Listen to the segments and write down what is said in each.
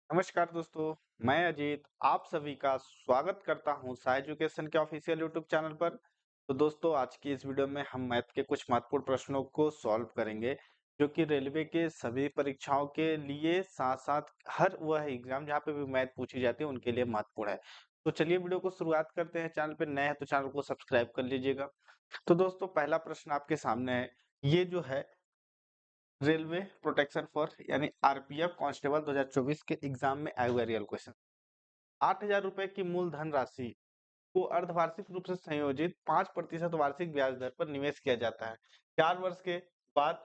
नमस्कार दोस्तों, मैं अजीत आप सभी का स्वागत करता हूं साई एजुकेशन के ऑफिशियल यूट्यूब चैनल पर। तो दोस्तों आज की इस वीडियो में हम मैथ के कुछ महत्वपूर्ण प्रश्नों को सॉल्व करेंगे जो कि रेलवे के सभी परीक्षाओं के लिए साथ-साथ हर वह एग्जाम जहां पे भी मैथ पूछी जाती है उनके लिए महत्वपूर्ण है। तो चलिए वीडियो को शुरुआत करते हैं। चैनल पे नए हैं तो चैनल को सब्सक्राइब कर लीजिएगा। तो दोस्तों पहला प्रश्न आपके सामने है। ये जो है रेलवे प्रोटेक्शन फोर्स यानी आरपीएफ कांस्टेबल 2024 के एग्जाम में आए हुए रियल क्वेश्चन। 8,000 रुपए की मूलधन राशि को अर्धवार्षिक रूप से संयोजित 5% वार्षिक ब्याज दर पर निवेश किया जाता है। 4 वर्ष के बाद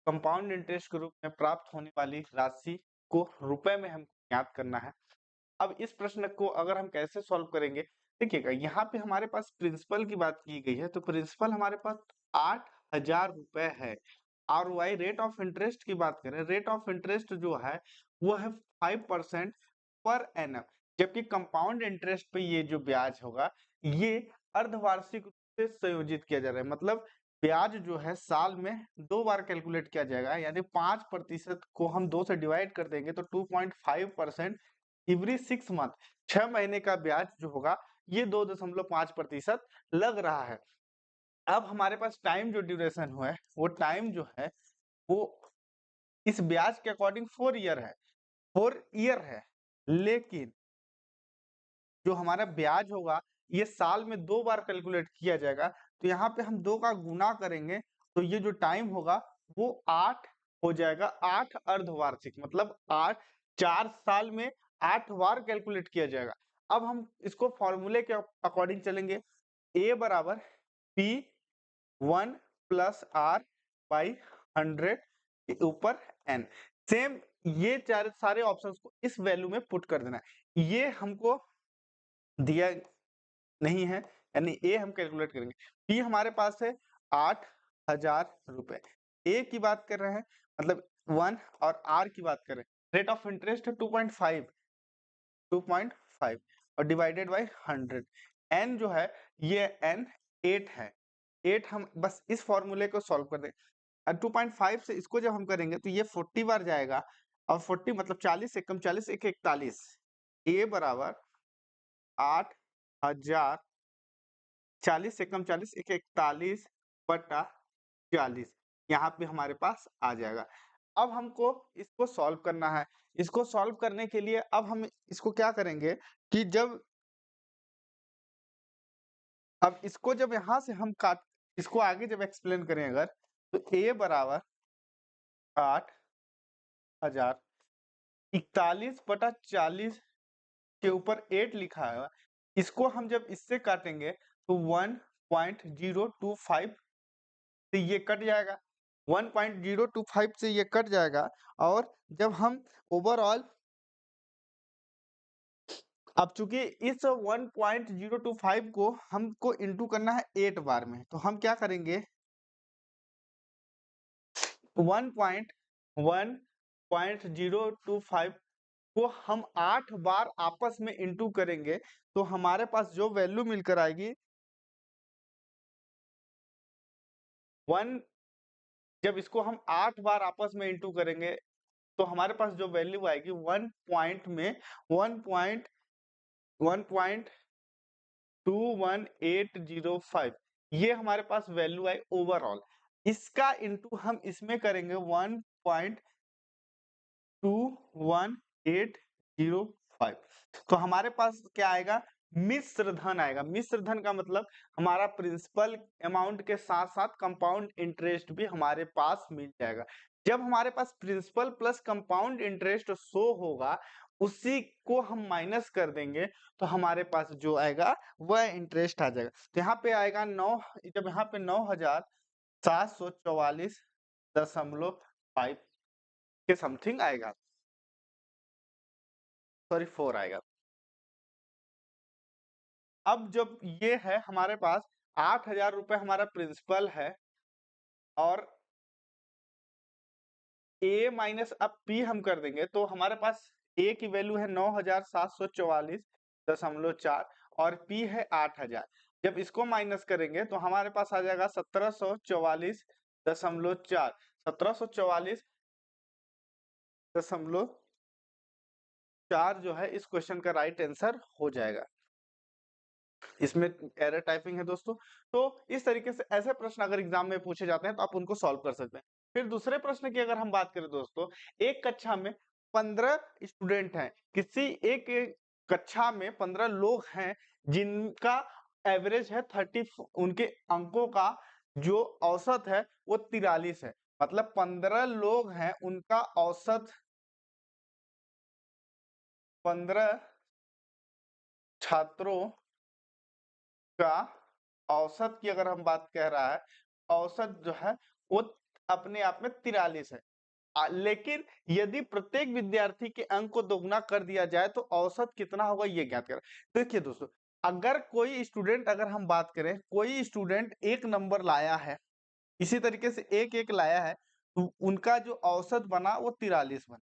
कंपाउंड इंटरेस्ट के रूप में प्राप्त होने वाली राशि को रुपए में हम ज्ञात करना है। अब इस प्रश्न को अगर हम कैसे सॉल्व करेंगे, देखिएगा यहाँ पे हमारे पास प्रिंसिपल की बात की गई है, तो प्रिंसिपल हमारे पास 8,000 रुपए है। और वाई रेट ऑफ इंटरेस्ट की बात करें, रेट ऑफ इंटरेस्ट जो है वो है 5% पर एनम, जबकि कंपाउंड इंटरेस्ट पे ये जो ब्याज होगा ये अर्धवार्षिक रूप से संयोजित किया जा रहा है। मतलब ब्याज जो है साल में 2 बार कैलकुलेट किया जाएगा, यानी 5% को हम 2 से डिवाइड कर देंगे तो 2.5% एवरी 6 मंथ, 6 महीने का ब्याज जो होगा ये 2.5% लग रहा है। अब हमारे पास टाइम जो ड्यूरेशन हुआ है वो टाइम जो है वो इस ब्याज के अकॉर्डिंग 4 ईयर है, 4 ईयर है। लेकिन जो हमारा ब्याज होगा ये साल में 2 बार कैलकुलेट किया जाएगा, तो यहाँ पे हम 2 का गुना करेंगे तो ये जो टाइम होगा वो 8 हो जाएगा। 8 अर्धवार्षिक मतलब 8, 4 साल में 8 बार कैलकुलेट किया जाएगा। अब हम इसको फॉर्मूले के अकॉर्डिंग चलेंगे। ए बराबर पी 1 + r/100 के ऊपर n। सेम ये चार सारे ऑप्शंस को इस वैल्यू में पुट कर देना है। ये हमको दिया नहीं है, यानी ए हम कैलकुलेट करेंगे। पी हमारे पास है 8,000 रुपए। ए की बात कर रहे हैं मतलब 1, और आर की बात करें, रेट ऑफ इंटरेस्ट है 2.5 और डिवाइडेड बाय 100। एन जो है ये एन 8 है। 8 हम बस इस फॉर्मूले को सॉल्व कर देंगे। 2.5 से इसको जब हम करेंगे तो ये 40 बार जाएगा, और 40 मतलब 40 एकम 40 एक 41। ए बराबर 8,000, 40 एकम 40 एक 41 बटा 40 यहाँ पे हमारे पास आ जाएगा। अब हमको इसको सॉल्व करना है। इसको सॉल्व करने के लिए अब हम इसको क्या करेंगे कि जब अब इसको जब यहाँ से हम काट इसको आगे जब एक्सप्लेन करें अगर, तो ए बराबर 8,000 41 बटा 40 के ऊपर 8 लिखा है। इसको हम जब इससे काटेंगे तो 1.025 से ये कट जाएगा। 1.025 से ये कट जाएगा। और जब हम ओवरऑल, अब चूंकि इस 1.025 को हमको इंटू करना है 8 बार में, तो हम क्या करेंगे 1.025 को हम 8 बार आपस में इंटू करेंगे तो हमारे पास जो वैल्यू मिलकर आएगी 1, जब इसको हम 8 बार आपस में इंटू करेंगे तो हमारे पास जो वैल्यू आएगी 1 पॉइंट में 1.21805, ये हमारे पास वैल्यू आई ओवरऑल। इसका इंटू हम इसमें करेंगे 1.21805, तो हमारे पास क्या आएगा मिश्र धन आएगा। मिश्र धन का मतलब हमारा प्रिंसिपल अमाउंट के साथ साथ कंपाउंड इंटरेस्ट भी हमारे पास मिल जाएगा। जब हमारे पास principal plus compound interest show होगा उसी को हम माइनस कर देंगे तो हमारे पास जो आएगा वह इंटरेस्ट आ जाएगा। तो यहाँ पे आएगा 9, जब यहाँ पे 9,744.5 के समथिंग आएगा, सॉरी 4 आएगा। अब जब ये है हमारे पास 8,000 रुपए हमारा प्रिंसिपल है, और ए माइनस अब पी हम कर देंगे तो हमारे पास ए की वैल्यू है 9,744.4 और पी है 8,000। जब इसको माइनस करेंगे तो हमारे पास आ जाएगा 1744.4, 1744.4 4 जो है इस क्वेश्चन का राइट आंसर हो जाएगा। इसमें एरर टाइपिंग है दोस्तों। तो इस तरीके से ऐसे प्रश्न अगर एग्जाम में पूछे जाते हैं तो आप उनको सॉल्व कर सकते हैं। फिर दूसरे प्रश्न की अगर हम बात करें दोस्तों, एक कक्षा में 15 स्टूडेंट हैं, किसी एक कक्षा में 15 लोग हैं जिनका एवरेज है 30, उनके अंकों का जो औसत है वो 43 है। मतलब 15 लोग हैं, उनका औसत 15 छात्रों का औसत की अगर हम बात कह रहा है, औसत जो है वो अपने आप में 43 है। लेकिन यदि प्रत्येक विद्यार्थी के अंक को दोगुना कर दिया जाए तो औसत कितना होगा ये ज्ञात करें। देखिए दोस्तों, अगर कोई स्टूडेंट, अगर हम बात करें कोई स्टूडेंट 1 नंबर लाया है, इसी तरीके से एक लाया है, तो उनका जो औसत बना वो 43 बना।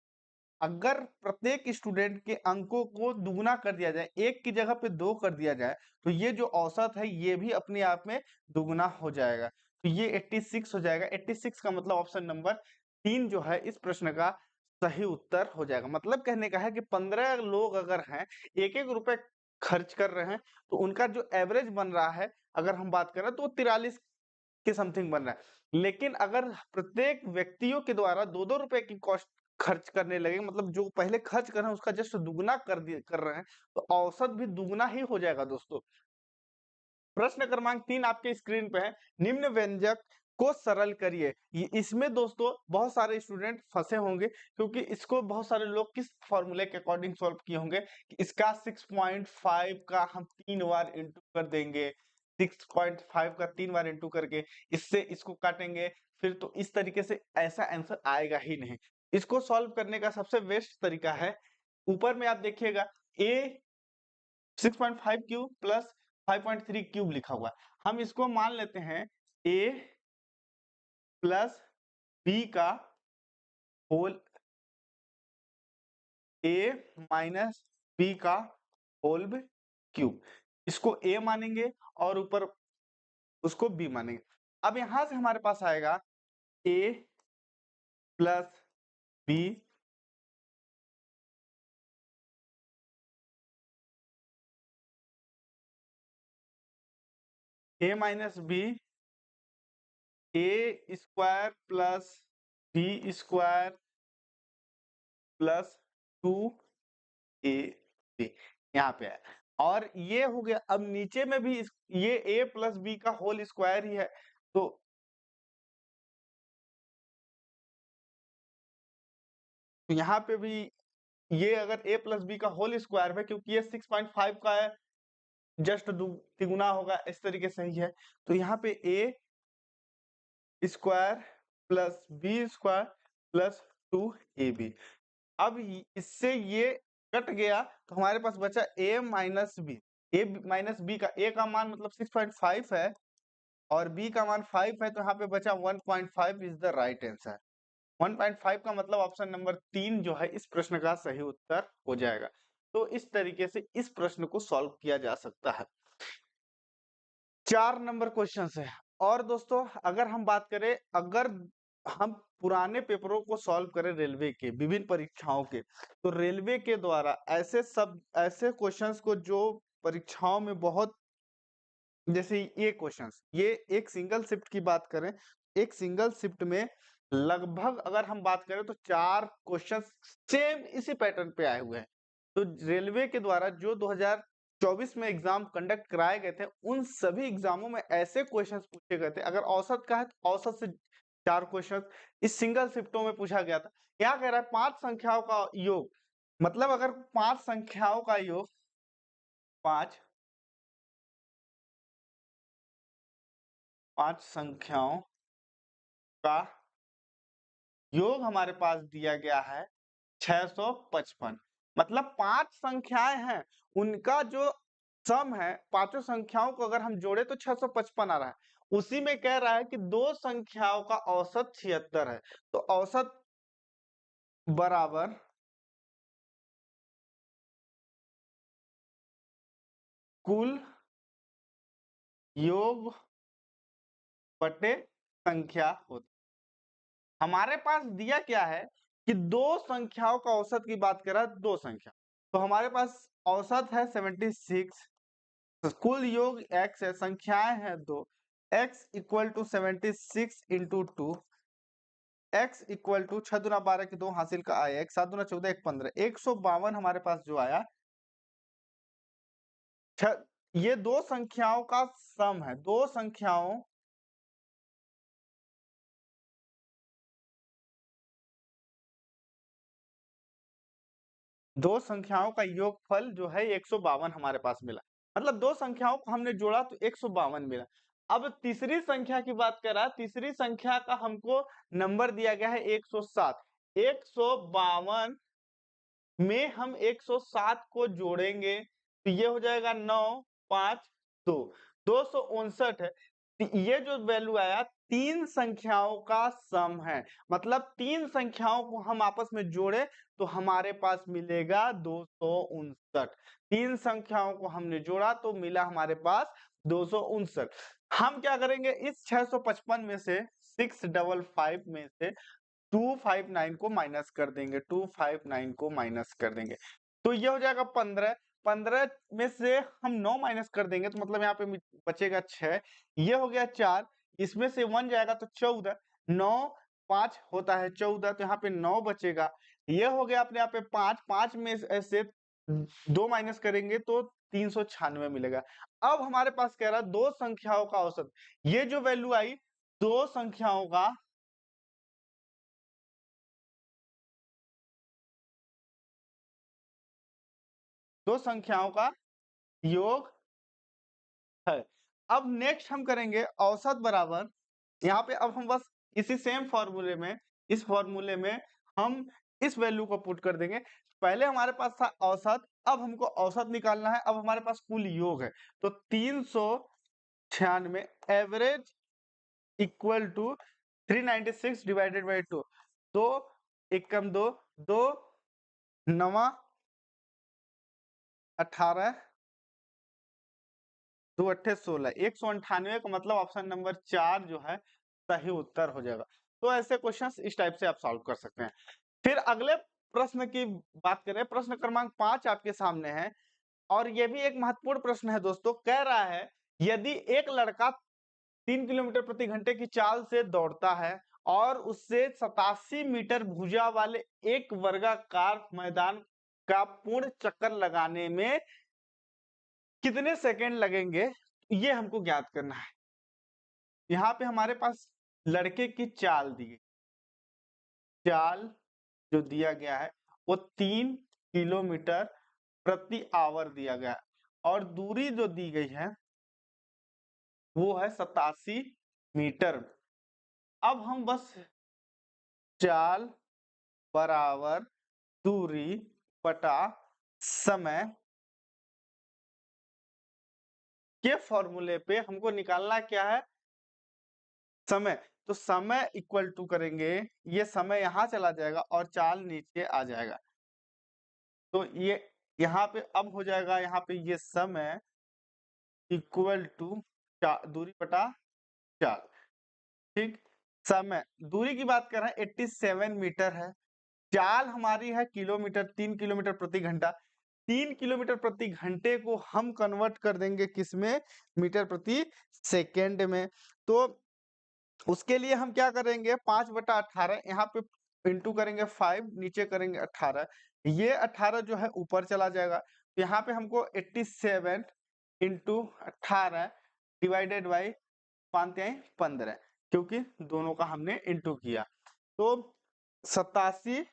अगर प्रत्येक स्टूडेंट के अंकों को दुगुना कर दिया जाए, 1 की जगह पे 2 कर दिया जाए, तो ये जो औसत है ये भी अपने आप में दुगुना हो जाएगा। तो ये 86 हो जाएगा। 86 का मतलब ऑप्शन नंबर 3 जो है इस प्रश्न का सही उत्तर हो जाएगा। मतलब कहने का है कि 15 लोग अगर हैं, 1-1 रुपए खर्च कर रहे हैं, तो उनका जो एवरेज बन रहा है, अगर हम बात करें तो 43 के समथिंग बन रहा है। लेकिन अगर प्रत्येक व्यक्तियों के द्वारा 2-2 रुपए की कॉस्ट खर्च करने लगे, मतलब जो पहले खर्च कर रहे हैं उसका जस्ट दुगुना कर रहे हैं, तो औसत भी दुगुना ही हो जाएगा दोस्तों। प्रश्न क्रमांक 3 आपके स्क्रीन पे है, निम्न व्यंजक को सरल करिए। इसमें दोस्तों बहुत सारे स्टूडेंट फंसे होंगे, क्योंकि इसको बहुत सारे लोग किस फॉर्मूले के अकॉर्डिंग सॉल्व किए होंगे कि इसका 6.5 का हम 3 बार इंटू कर देंगे, 6.5 का 3 बार इंटू करके इससे इसको काटेंगे, फिर तो इस तरीके से ऐसा आंसर आएगा ही नहीं। इसको सॉल्व करने का सबसे बेस्ट तरीका है, ऊपर में आप देखिएगा a 6.5 क्यूब प्लस 5.3 क्यूब लिखा हुआ है। हम इसको मान लेते हैं a प्लस बी का होल, a माइनस बी का होल क्यूब, इसको a मानेंगे और ऊपर उसको b मानेंगे। अब यहां से हमारे पास आएगा a plus b a minus b, a square plus b square plus 2ab यहाँ पे है। और ये हो गया। अब नीचे में भी ये a प्लस बी का होल स्क्वायर ही है, तो यहाँ पे भी ये अगर a प्लस बी का होल स्क्वायर है, क्योंकि ये 6.5 का है, जस्ट तिगुना होगा, इस तरीके से ही है। तो यहाँ पे a square plus b square plus 2ab। अब इससे ये कट गया तो हमारे पास बचा a minus b. a minus b का a का मान मतलब 6.5 है और b का मान 5 है, तो यहाँ पे बचा 1.5 इज द राइट आंसर। 1.5 का मतलब ऑप्शन नंबर 3 जो है इस प्रश्न का सही उत्तर हो जाएगा। तो इस तरीके से इस प्रश्न को सॉल्व किया जा सकता है। 4 नंबर क्वेश्चन है। और दोस्तों अगर हम बात करें, अगर हम पुराने पेपरों को सॉल्व करें रेलवे के विभिन्न परीक्षाओं के, तो रेलवे के द्वारा ऐसे क्वेश्चंस को जो परीक्षाओं में बहुत, जैसे ये क्वेश्चंस, ये एक सिंगल शिफ्ट की बात करें, एक सिंगल शिफ्ट में लगभग अगर हम बात करें तो 4 क्वेश्चंस सेम इसी पैटर्न पे आए हुए हैं। तो रेलवे के द्वारा जो 2024 में एग्जाम कंडक्ट कराए गए थे, उन सभी एग्जामों में ऐसे क्वेश्चंस पूछे गए थे। अगर औसत का है तो औसत से 4 क्वेश्चन इस सिंगल शिफ्टों में पूछा गया था। क्या कह रहा है, 5 संख्याओं का योग, मतलब अगर 5 संख्याओं का योग 5 संख्याओं का योग हमारे पास दिया गया है 655। मतलब 5 संख्याएं हैं, उनका जो सम है, पांचों संख्याओं को अगर हम जोड़े तो 655 आ रहा है। उसी में कह रहा है कि 2 संख्याओं का औसत 76 है, तो औसत बराबर कुल योग बटे संख्या होता है। हमारे पास दिया क्या है कि 2 संख्याओं का औसत की बात कर रहा है, 2 संख्या, तो हमारे पास औसत है 76, कुल योग x है, संख्याएं हैं दो, x equal to 76 into 2, x equal to 6 दूना 12 की 2 हासिल का आया, 1 7 दूना 14 1 15, 152 हमारे पास जो आया। ये दो संख्याओं का सम है, दो संख्याओं का योगफल जो है 152 हमारे पास मिला। मतलब दो संख्याओं को हमने जोड़ा तो 152 मिला। अब तीसरी संख्या की बात कर रहा है, तीसरी संख्या का हमको नंबर दिया गया है 107। 152 में हम 107 को जोड़ेंगे तो ये हो जाएगा 9 5 2, 259 है। ये जो वैल्यू आया तीन संख्याओं का सम है, मतलब तीन संख्याओं को हम आपस में जोड़े तो हमारे पास मिलेगा 259। तीन संख्याओं को हमने जोड़ा तो मिला हमारे पास 259। हम क्या करेंगे, इस 655 में से 655 में से 259 को माइनस कर देंगे, 259 को माइनस कर देंगे तो ये हो जाएगा 15। 15 में से हम 9 माइनस कर देंगे तो मतलब यहाँ पे बचेगा 6, ये हो गया 4, इसमें से 1 जाएगा तो 14, 9 5 होता है 14 तो यहाँ पे 9 बचेगा। ये हो गया अपने यहाँ पे 5, 5 में से 2 माइनस करेंगे तो 396 मिलेगा। अब हमारे पास कह रहा है दो संख्याओं का औसत, ये जो वैल्यू आई दो संख्याओं का योग है। अब नेक्स्ट हम करेंगे औसत बराबर, यहाँ पे अब हम बस इसी सेम फॉर्मूले में, इस फॉर्मूले में हम इस वैल्यू को पुट कर देंगे। पहले हमारे पास था औसत, अब हमको औसत निकालना है, अब हमारे पास कुल योग है तो 396 average equal to 396 divided by 2, दो एक कम दो, दो नवा 18 दो अट्ठे 16, 198 का मतलब ऑप्शन नंबर 4 जो है सही उत्तर हो जाएगा। तो ऐसे क्वेश्चंस इस टाइप से आप सॉल्व कर सकते हैं। फिर अगले प्रश्न की बात करें, प्रश्न क्रमांक 5 आपके सामने है और ये भी एक महत्वपूर्ण प्रश्न है दोस्तों। कह रहा है यदि एक लड़का 3 किलोमीटर प्रति घंटे की चाल से दौड़ता है और उससे 87 मीटर भुजा वाले एक वर्गाकार मैदान का पूर्ण चक्कर लगाने में कितने सेकंड लगेंगे, ये हमको ज्ञात करना है। यहाँ पे हमारे पास लड़के की चाल दी गई, चाल जो दिया गया है वो 3 किलोमीटर प्रति आवर दिया गया है और दूरी जो दी गई है वो है 87 मीटर। अब हम बस चाल बराबर दूरी बटा समय के फॉर्मूले पे हमको निकालना क्या है, समय। तो समय इक्वल टू करेंगे, ये समय यहां चला जाएगा और चाल नीचे आ जाएगा तो ये यहाँ पे अब हो जाएगा, यहाँ पे ये समय इक्वल टू दूरी बटा चाल। ठीक, समय दूरी की बात कर रहे हैं 87 मीटर है, चाल हमारी है किलोमीटर, 3 किलोमीटर प्रति घंटा। 3 किलोमीटर प्रति घंटे को हम कन्वर्ट कर देंगे किसमें, मीटर प्रति सेकेंड में। तो उसके लिए हम क्या करेंगे, 5/18 यहाँ पे इंटू करेंगे 5, नीचे करेंगे 18, ये 18 जो है ऊपर चला जाएगा तो यहाँ पे हमको 87 इंटू 18 डिवाइडेड बाई 5×15, क्योंकि दोनों का हमने इंटू किया तो 87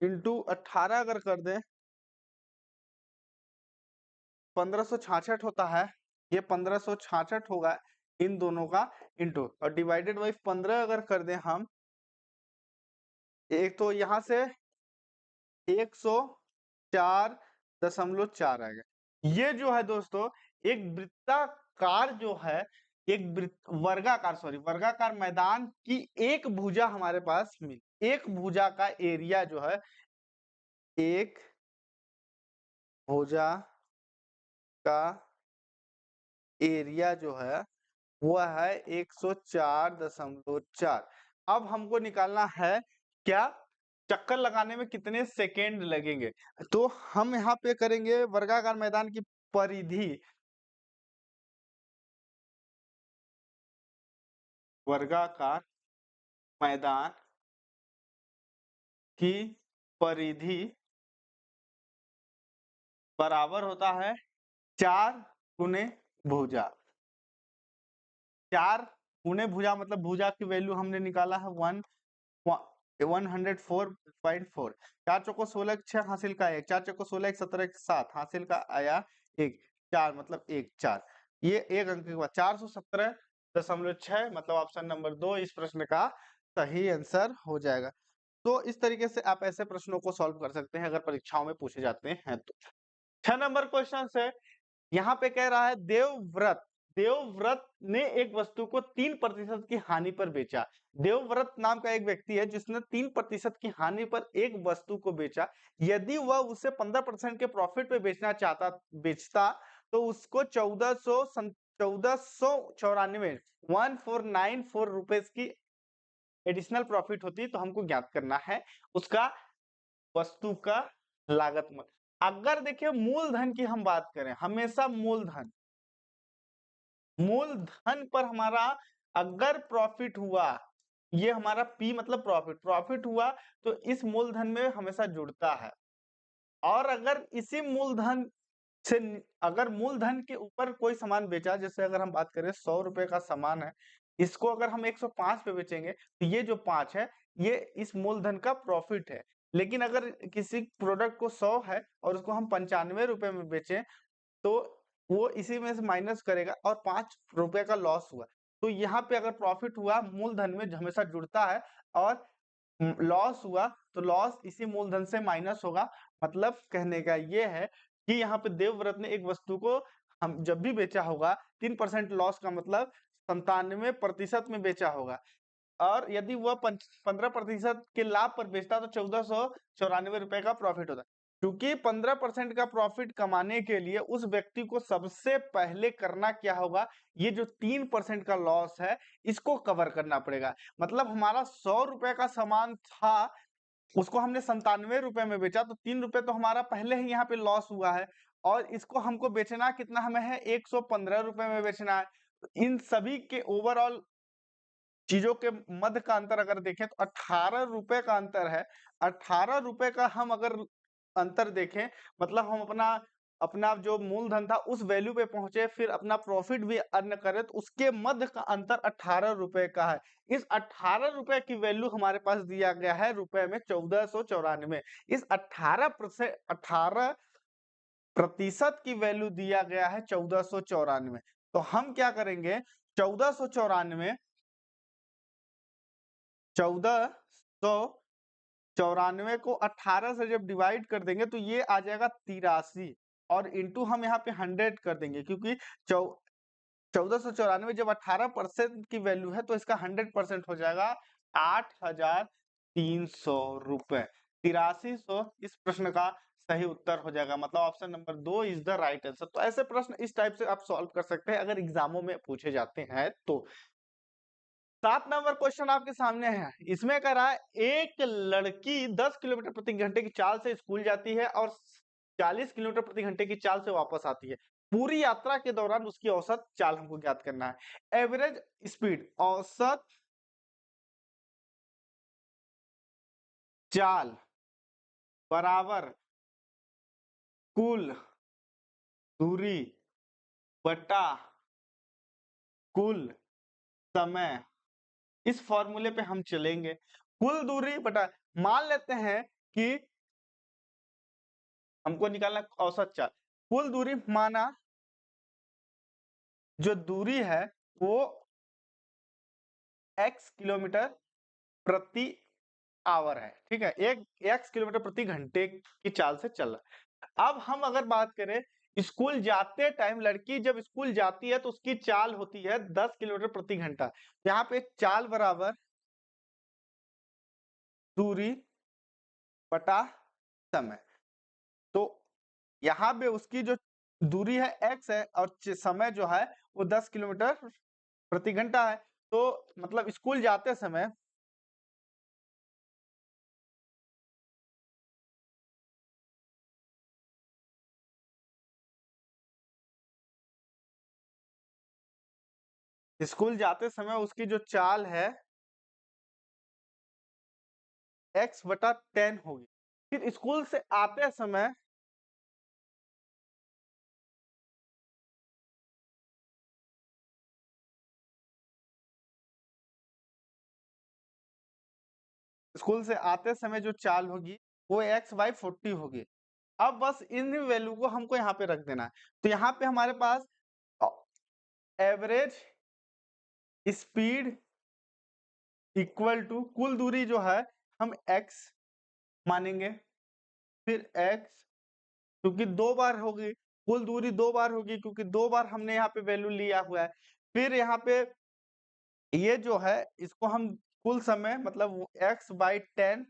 इंटू 18 अगर कर दें 1566 होता है, ये 1566 होगा इन दोनों का इंटू, और डिवाइडेड बाई 15 अगर कर दें हम, एक तो यहाँ से 104.4 आएगा। ये जो है दोस्तों एक वृत्ताकार जो है, एक वर्गाकार, सॉरी वर्गाकार मैदान की एक भुजा हमारे पास मिली, एक भुजा का एरिया जो है, एक भुजा का एरिया जो है वो है 104.4। अब हमको निकालना है क्या, चक्कर लगाने में कितने सेकेंड लगेंगे। तो हम यहाँ पे करेंगे वर्गाकार मैदान की परिधि, वर्गाकार मैदान की परिधि बराबर होता है 4 गुने भुजा। 4 गुने भुजा मतलब भुजा की वैल्यू हमने निकाला है 104.4। 4 चौको 16 6 हासिल का 1, 4 चौको 16 17 7 हासिल का आया 1, 4 मतलब 1 4, ये एक अंक के बाद 417.6 मतलब ऑप्शन नंबर 2 इस प्रश्न का सही आंसर हो जाएगा। तो इस तरीके से आप ऐसे प्रश्नों को सॉल्व कर सकते हैं अगर परीक्षाओं में पूछे जाते हैं तो। 6 नंबर क्वेश्चन है, यहाँ पे कह रहा है देवव्रत, देवव्रत ने एक वस्तु को 3% की हानि पर बेचा। देवव्रत नाम का एक व्यक्ति है जिसने 3% की हानि पर एक वस्तु को बेचा। यदि वह उसे 15% के प्रॉफिट पे बेचता तो उसको 1494 1494 रुपए की एडिशनल प्रॉफिट होती। तो हमको ज्ञात करना है उसका वस्तु का लागत। अगर देखिए मूलधन की हम बात करें, हमेशा मूलधन पर हमारा अगर प्रॉफिट हुआ, ये हमारा पी मतलब प्रॉफिट हुआ तो इस मूलधन में हमेशा जुड़ता है। और अगर इसी मूलधन से अगर मूलधन के ऊपर कोई सामान बेचा, जैसे अगर हम बात करें 100 रुपए का सामान है, इसको अगर हम 105 पे बेचेंगे तो ये जो 5 है ये इस मूलधन का प्रॉफिट है। लेकिन अगर किसी प्रोडक्ट को 100 है और उसको हम 95 रुपए में बेचें तो वो इसी में से माइनस करेगा और 5 रुपए का लॉस हुआ। तो यहाँ पे अगर प्रॉफिट हुआ मूलधन में हमेशा जुड़ता है, और लॉस हुआ तो लॉस इसी मूलधन से माइनस होगा। मतलब कहने का ये है कि यहाँ पे देवव्रत ने एक वस्तु को हम जब भी बेचा होगा 3% लॉस का मतलब 97% में बेचा होगा, और यदि वह 15% के लाभ पर बेचता तो 1494 रुपए का प्रॉफिट होता। क्योंकि 15% का प्रॉफिट कमाने के लिए उस व्यक्ति को सबसे पहले करना क्या होगा, ये जो 3% का लॉस है इसको कवर करना पड़ेगा। मतलब हमारा 100 रुपए का सामान था, उसको हमने 97 रुपए में बेचा तो 3 रुपए तो हमारा पहले ही यहाँ पे लॉस हुआ है, और इसको हमको बेचना कितना हमें है 115 रुपए में बेचना है। इन सभी के ओवरऑल चीजों के मध्य का अंतर अगर देखें तो 18 रुपए का अंतर है। 18 रुपए का हम अगर अंतर देखें मतलब हम अपना अपना जो मूलधन था उस वैल्यू पे पहुंचे, फिर अपना प्रॉफिट भी अर्न करें तो उसके मध्य का अंतर 18 रुपए का है। इस 18 रुपए की वैल्यू हमारे पास दिया गया है रुपए में 1494। इस 18% की वैल्यू दिया गया है 1494। तो हम क्या करेंगे, 1494 को 18 से जब डिवाइड कर देंगे तो ये आ जाएगा 83, और इंटू हम यहाँ पे 100 कर देंगे, क्योंकि 1494 जब 18% की वैल्यू है तो इसका 100% हो जाएगा 8300 रुपए। 8300 इस प्रश्न का सही उत्तर हो जाएगा। मतलब option number 2 is the right answer. तो ऐसे प्रश्न इस टाइप से आप सॉल्व कर सकते हैं अगर एग्जामों में पूछे जाते हैं तो। 7 नंबर क्वेश्चन आपके सामने है, इसमें कह रहा है एक लड़की 10 किलोमीटर प्रति घंटे की चाल से स्कूल जाती है और 40 किलोमीटर प्रति घंटे की चाल से वापस आती है। पूरी यात्रा के दौरान उसकी औसत चाल हमको ज्ञात करना है। एवरेज स्पीड, औसत चाल बराबर कुल दूरी बटा कुल समय। इस फॉर्मूले पे हम चलेंगे। कुल दूरी बटा, मान लेते हैं कि हमको निकालना औसत चाल, कुल दूरी माना जो दूरी है वो x किलोमीटर प्रति आवर है, ठीक है, एक x किलोमीटर प्रति घंटे की चाल से चल रहा है। अब हम अगर बात करें स्कूल जाते टाइम, लड़की जब स्कूल जाती है तो उसकी चाल होती है 10 किलोमीटर प्रति घंटा। यहाँ पे चाल बराबर दूरी बटा समय। तो यहाँ पे उसकी जो दूरी है x है और समय जो है वो 10 किलोमीटर प्रति घंटा है। तो मतलब स्कूल जाते समय स्कूल जाते समय उसकी जो चाल है x/10 होगी। फिर स्कूल से आते समय स्कूल से आते समय जो चाल होगी वो x/40 होगी। अब बस इन वैल्यू को हमको यहाँ पे रख देना है। तो यहाँ पे हमारे पास एवरेज स्पीड इक्वल टू कुल दूरी जो है हम x मानेंगे, फिर x क्योंकि 2 बार होगी, कुल दूरी 2 बार होगी क्योंकि 2 बार हमने यहाँ पे वैल्यू लिया हुआ है। फिर यहाँ पे ये जो है इसको हम कुल समय मतलब x/10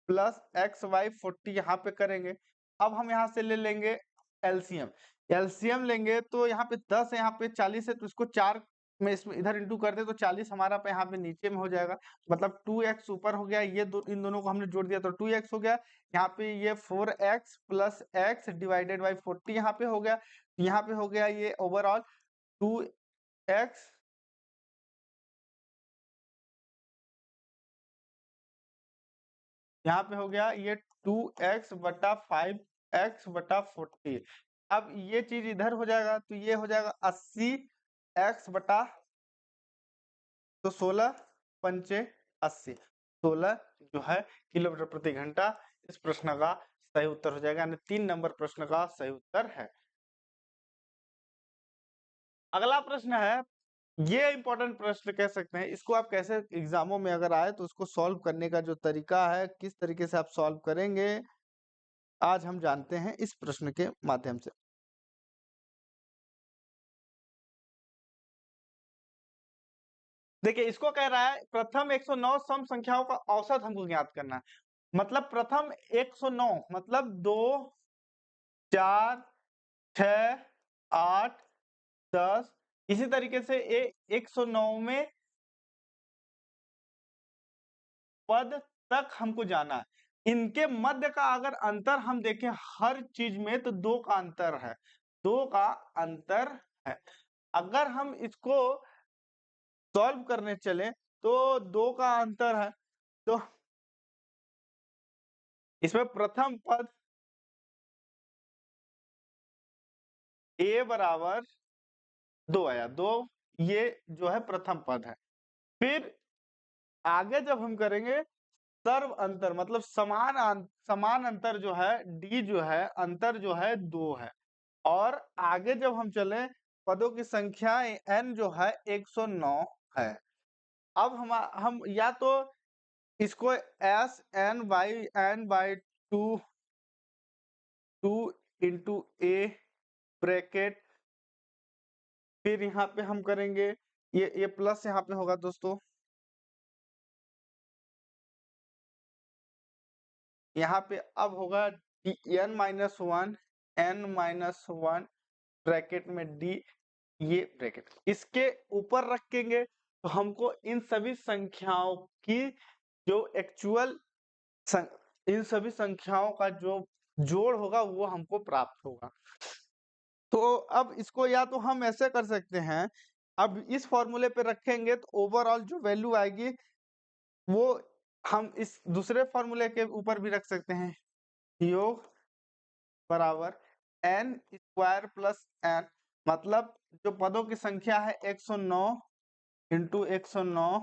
प्लस x/40 यहाँ पे करेंगे। अब हम यहाँ से ले लेंगे एलसीएम। एलसीएम लेंगे तो यहाँ पे 10 है, यहाँ पे 40 है, तो इसको 4 में इसमें इधर इंटू कर दे तो 40 हमारा पे यहाँ पे नीचे में हो जाएगा। मतलब 2x ऊपर हो गया, ये इन दोनों को हमने जोड़ दिया तो 2x हो गया। यहाँ पे ये 4x plus x divided by 40 यहाँ पे हो गया। यहाँ पे हो गया ये ओवरऑल 2x यहाँ पे हो गया ये 2x/5x/40। अब ये चीज इधर हो जाएगा तो ये हो जाएगा 80x/ तो 16×5 = 80, 16 जो है किलोमीटर प्रति घंटा। इस प्रश्न का सही उत्तर हो जाएगा, यानी 3 नंबर प्रश्न का सही उत्तर है। अगला प्रश्न है, ये इंपॉर्टेंट प्रश्न कह सकते हैं, इसको आप कैसे एग्जामों में अगर आए तो उसको सॉल्व करने का जो तरीका है, किस तरीके से आप सॉल्व करेंगे, आज हम जानते हैं इस प्रश्न के माध्यम से। देखिए इसको कह रहा है प्रथम 109 सम संख्याओं का औसत हमको ज्ञात करना है। मतलब प्रथम 109 मतलब 2, 4, 6, 8, 10, इसी तरीके से 109 में पद तक हमको जाना है। इनके मध्य का अगर अंतर हम देखें हर चीज में तो 2 का अंतर है, 2 का अंतर है। अगर हम इसको सॉल्व करने चले तो 2 का अंतर है, तो इसमें प्रथम पद a बराबर 2 आया, 2 ये जो है प्रथम पद है। फिर आगे जब हम करेंगे सर्व अंतर मतलब समान अंतर जो है d जो है अंतर जो है 2 है। और आगे जब हम चले पदों की संख्या n जो है 109 है। अब हम या तो इसको s n/n/2 2 into a bracket, फिर यहाँ पे हम करेंगे ये प्लस यहाँ पे होगा दोस्तों, यहाँ पे अब होगा n-1 n-1 ब्रैकेट में d, ये ब्रैकेट इसके ऊपर रखेंगे तो हमको इन सभी संख्याओं की जो एक्चुअल इन सभी संख्याओं का जो जोड़ होगा वो हमको प्राप्त होगा। तो अब इसको या तो हम ऐसे कर सकते हैं, अब इस फॉर्मूले पे रखेंगे तो ओवरऑल जो वैल्यू आएगी वो हम इस दूसरे फॉर्मूले के ऊपर भी रख सकते हैं, योग बराबर n² प्लस n, मतलब जो पदों की संख्या है 109 इंटू 109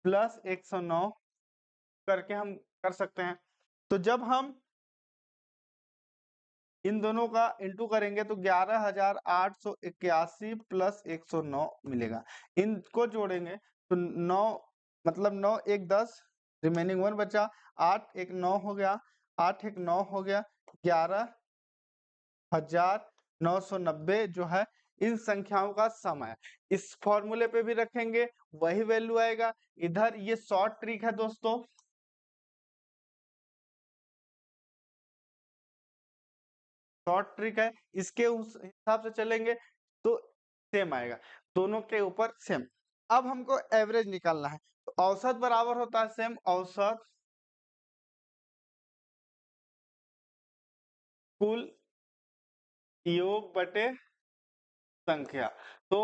प्लस 109 करके हम कर सकते हैं। तो जब हम इन दोनों का इंटू करेंगे तो 11,881 प्लस 109 मिलेगा। इनको जोड़ेंगे तो 9 मतलब 9 1 10 रिमेनिंग 1 बचा, 8 1 9 हो गया, 8 1 9 हो गया, 11,990 जो है इन संख्याओं का सम है। इस फॉर्मूले पे भी रखेंगे वही वैल्यू आएगा। इधर ये शॉर्ट ट्रिक है दोस्तों, शॉर्ट ट्रिक है, इसके उस हिसाब से चलेंगे तो सेम आएगा, दोनों के ऊपर सेम। अब हमको एवरेज निकालना है तो औसत बराबर होता है सेम औसत कुल योग बटे संख्या। तो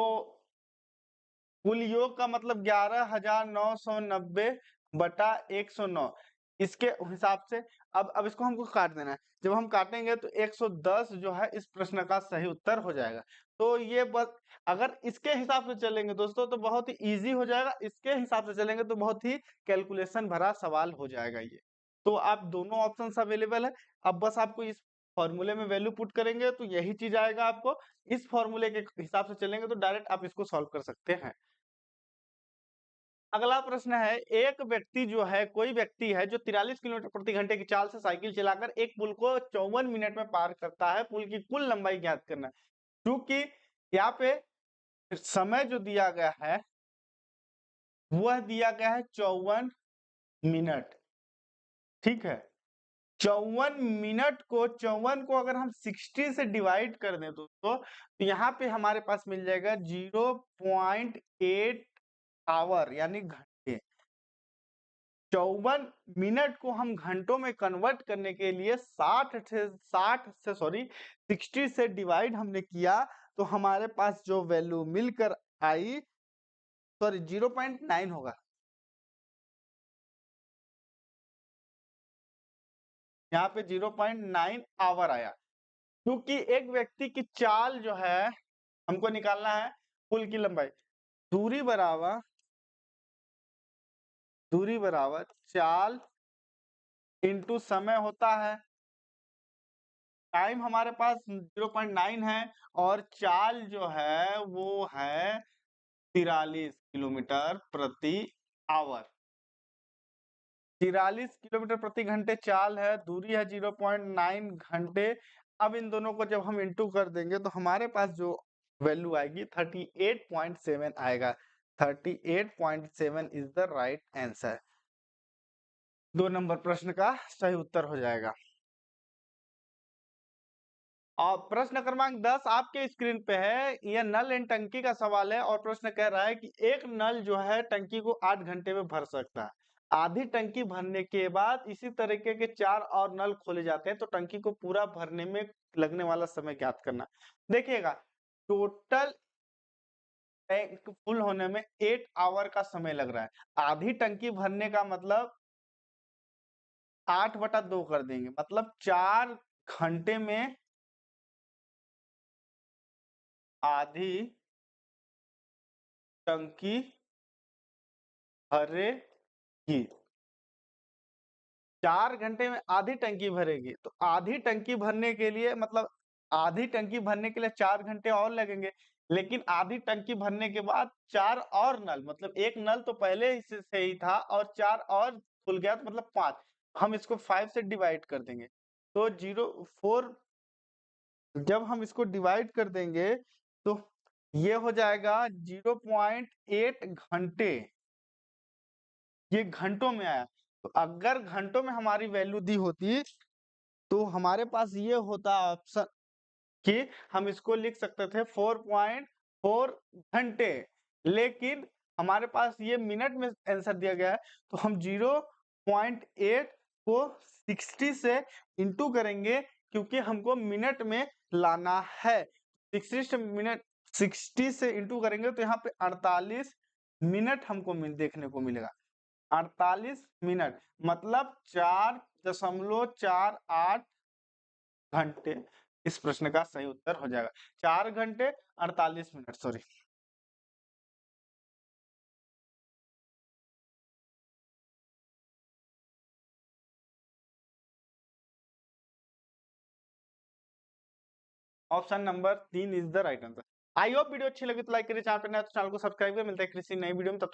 कुल योग का मतलब 11,990 बटा 109, इसके हिसाब से अब इसको हमको काट देना है। जब हम काटेंगे तो 110 जो है इस प्रश्न का सही उत्तर हो जाएगा। तो ये बस अगर इसके हिसाब से चलेंगे दोस्तों तो बहुत ही इजी हो जाएगा, इसके हिसाब से चलेंगे तो बहुत ही कैलकुलेशन भरा सवाल हो जाएगा ये। तो आप दोनों ऑप्शंस अवेलेबल है। अब बस आपको इस फॉर्मूले में वैल्यू पुट करेंगे तो यही चीज आएगा आपको। इस फॉर्मूले के हिसाब से चलेंगे तो डायरेक्ट आप इसको सॉल्व कर सकते हैं। अगला प्रश्न है, एक व्यक्ति जो है कोई व्यक्ति है जो 43 किलोमीटर प्रति घंटे की चाल से साइकिल चलाकर एक पुल को 54 मिनट में पार करता है। पुल की कुल लंबाई ज्ञात करना है। क्योंकि यहाँ पे समय जो दिया गया है वह दिया गया है 54 मिनट, ठीक है। 54 मिनट को अगर हम 60 से डिवाइड कर दें दोस्तों तो यहाँ पे हमारे पास मिल जाएगा 0.8 आवर यानी घंटे। 54 मिनट को हम घंटों में कन्वर्ट करने के लिए 60 से डिवाइड हमने किया तो हमारे पास जो वैल्यू मिलकर आई, सॉरी 0.9 होगा, यहाँ पे 0.9 आवर आया। क्योंकि एक व्यक्ति की चाल जो है हमको निकालना है पुल की लंबाई, दूरी बराबर चाल इंटू समय होता है। टाइम हमारे पास 0.9 है और चाल जो है वो है 43 किलोमीटर प्रति आवर। 43 किलोमीटर प्रति घंटे चाल है, दूरी है 0.9 घंटे। अब इन दोनों को जब हम इंटू कर देंगे तो हमारे पास जो वैल्यू आएगी 38.7 आएगा। 38.7 is the right answer. 2 number प्रश्न का सही उत्तर हो जाएगा। और प्रश्न क्रमांक 10 आपके स्क्रीन पे है, यह नल एंड टंकी का सवाल है और प्रश्न कह रहा है कि एक नल जो है टंकी को 8 घंटे में भर सकता है। आधी टंकी भरने के बाद इसी तरीके के 4 और नल खोले जाते हैं तो टंकी को पूरा भरने में लगने वाला समय ज्ञात करना। देखिएगा, टोटल टैंक फुल होने में 8 आवर का समय लग रहा है। आधी टंकी भरने का मतलब 8/2 कर देंगे, मतलब 4 घंटे में आधी टंकी भरेगी। 4 घंटे में आधी टंकी भरेगी तो आधी टंकी भरने के लिए मतलब आधी टंकी भरने के लिए 4 घंटे और लगेंगे। लेकिन आधी टंकी भरने के बाद 4 और नल, मतलब एक नल तो पहले से ही था और 4 और खुल गया तो मतलब 5। हम इसको 5 से डिवाइड कर देंगे तो 0.4, जब हम इसको डिवाइड कर देंगे तो ये हो जाएगा 0.8 घंटे। ये घंटों में आया, तो अगर घंटों में हमारी वैल्यू दी होती तो हमारे पास ये होता ऑप्शन कि हम इसको लिख सकते थे 4.4 घंटे। लेकिन हमारे पास ये मिनट में आंसर दिया गया है तो हम 0.8 को 60 से इंटू करेंगे क्योंकि हमको मिनट में लाना है। 60 से इंटू करेंगे तो यहाँ पे 48 मिनट हमको देखने को मिलेगा। 48 मिनट मतलब 4.48 घंटे इस प्रश्न का सही उत्तर हो जाएगा। 4 घंटे 48 minute, sorry. Option number 3 is the right answer. I hope video अच्छी लगी तो लाइक करिए, चैनल पर नए तो चैनल को सब्सक्राइब करिए। मिलते हैं किसी नई वीडियो में, तब तक